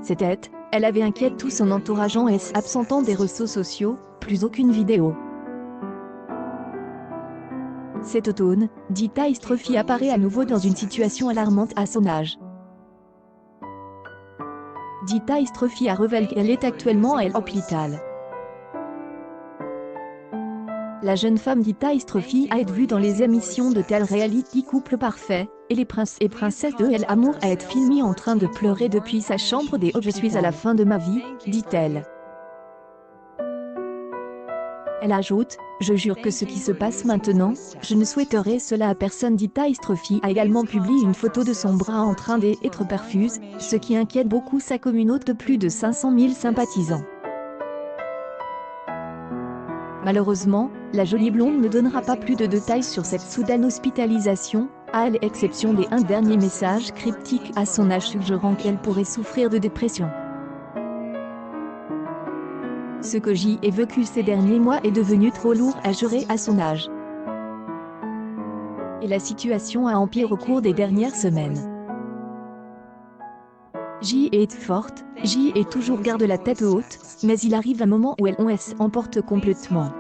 C'était, elle avait inquiète tout son entourage en s'absentant des réseaux sociaux, plus aucune vidéo. Cet automne, Dita Istrophy apparaît à nouveau dans une situation alarmante à son âge. Dita Istrophy a révélé qu'elle est actuellement à l'hôpital. La jeune femme Dita Istrophy a été vue dans les émissions de télé-réalité Couple Parfait, et les princes et princesses de El Amour a été filmée en train de pleurer depuis sa chambre des « Je suis à la fin de ma vie », dit-elle. Elle ajoute « Je jure que ce qui se passe maintenant, je ne souhaiterais cela à personne ». Dita Istrophy a également publié une photo de son bras en train d'être perfuse, ce qui inquiète beaucoup sa communauté de plus de 500 000 sympathisants. Malheureusement, la jolie blonde ne donnera pas plus de détails sur cette soudaine hospitalisation, à l'exception d'un dernier message cryptique à son âge suggérant qu'elle pourrait souffrir de dépression. Ce que j'ai vécu ces derniers mois est devenu trop lourd à gérer à son âge. Et la situation a empiré au cours des dernières semaines. J est forte, J est toujours garde la tête haute, mais il arrive un moment où elle s'emporte complètement.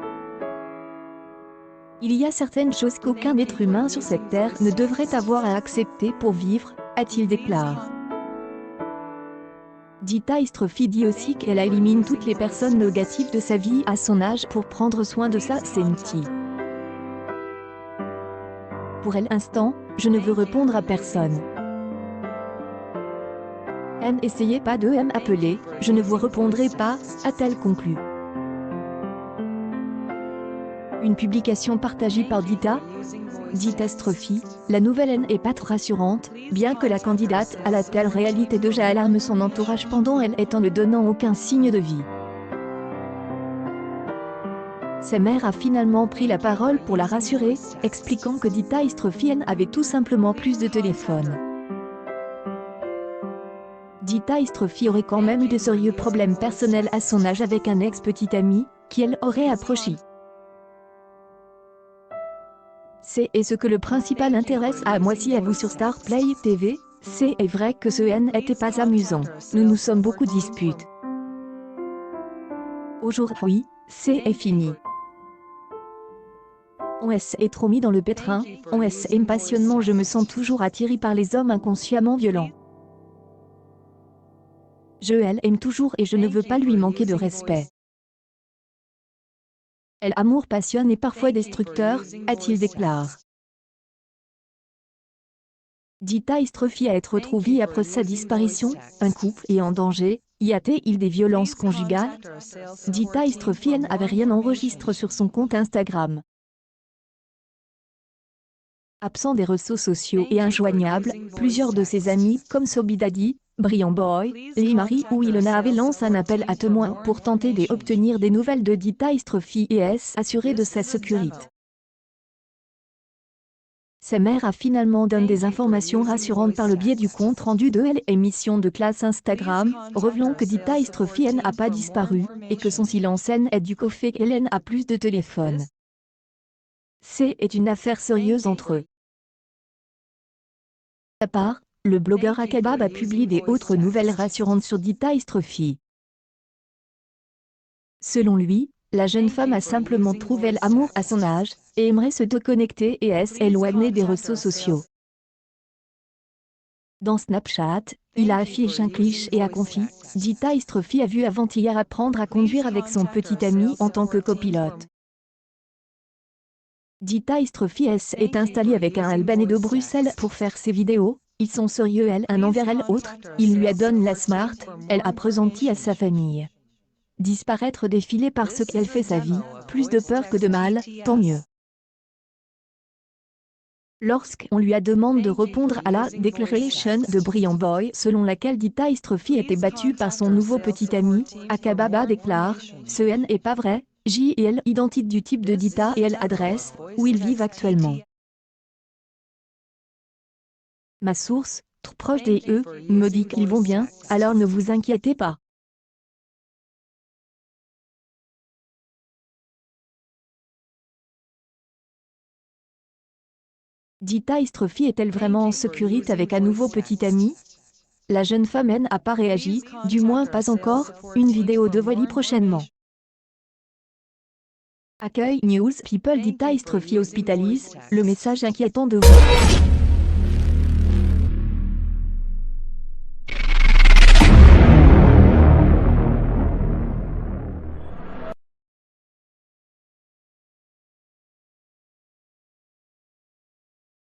Il y a certaines choses qu'aucun être humain sur cette terre ne devrait avoir à accepter pour vivre, a-t-il déclaré. Dita Istrophy dit aussi qu'elle élimine toutes les personnes négatives de sa vie à son âge pour prendre soin de sa santé. Pour elle, instant, je ne veux répondre à personne. N'essayez pas de m'appeler, je ne vous répondrai pas, a-t-elle conclu. Une publication partagée par Dita Istrophy, la nouvelle n'est pas trop rassurante, bien que la candidate à la télé-réalité déjà alarme son entourage pendant elle étant ne donnant aucun signe de vie. Sa mère a finalement pris la parole pour la rassurer, expliquant que Dita Istrophy avait tout simplement plus de téléphone. Dita Istrophy aurait quand même eu de sérieux problèmes personnels à son âge avec un ex-petit ami, qui elle aurait approché. C'est ce que le principal intéresse à moi si à vous sur Star Play TV, c'est vrai que ce n'était pas amusant, nous nous sommes beaucoup disputes. Aujourd'hui, c'est fini. On est trop mis dans le pétrin, on aime passionnément, je me sens toujours attiré par les hommes inconsciemment violents. Je l'aime toujours et je ne veux pas lui manquer de respect. L'amour passionne et parfois destructeur, a-t-il déclaré. Dita Istrophy a été retrouvée après sa disparition, un couple est en danger, y a-t-il des violences conjugales? Dita Istrophy n'avait rien enregistré sur son compte Instagram. Absent des réseaux sociaux et injoignable, plusieurs de ses amis, comme Sobidadi, Brian Boy, Lee Marie ou Ilona avaient lancé un appel à témoins pour tenter d'obtenir des nouvelles de Dita Istrophy et s'assurer de sa sécurité. Sa mère a finalement donné des informations rassurantes par le biais du compte rendu de l'émission de classe Instagram, révélant que Dita Istrophy n'a pas disparu, et que son silence est dû au fait qu'elle a plus de téléphone. C'est une affaire sérieuse entre eux. À part, le blogueur Akabab a publié des autres nouvelles rassurantes sur Dita Istrophy. Selon lui, la jeune femme a simplement trouvé l'amour à son âge, et aimerait se déconnecter et s'éloigner des réseaux sociaux. Dans Snapchat, il a affiché un cliché et a confié « Dita Istrophy a vu avant-hier apprendre à conduire avec son petit ami en tant que copilote. Dita Istrophy est installée avec un Albanais de Bruxelles pour faire ses vidéos, ils sont sérieux un envers l'autre, il lui donne la smart, elle a pressenti à sa famille. Disparaître défiler parce qu'elle fait sa vie, plus de peur que de mal, tant mieux. Lorsqu'on lui a demandé de répondre à la déclaration de Brian Boy selon laquelle Dita Istrophy était battue par son nouveau petit ami, Akababa déclare « Ce n'est pas vrai, J et L identique du type de Dita et l'adresse où ils vivent actuellement. Ma source, trop proche des me dit qu'ils vont bien, alors ne vous inquiétez pas. » Dita Istrophy est-elle vraiment en sécurité avec un nouveau petit ami? La jeune femme n'a pas réagi, du moins pas encore, une vidéo de Wally prochainement. Accueil News People dit Tystre Fee hospitalise, le message inquiétant de vous.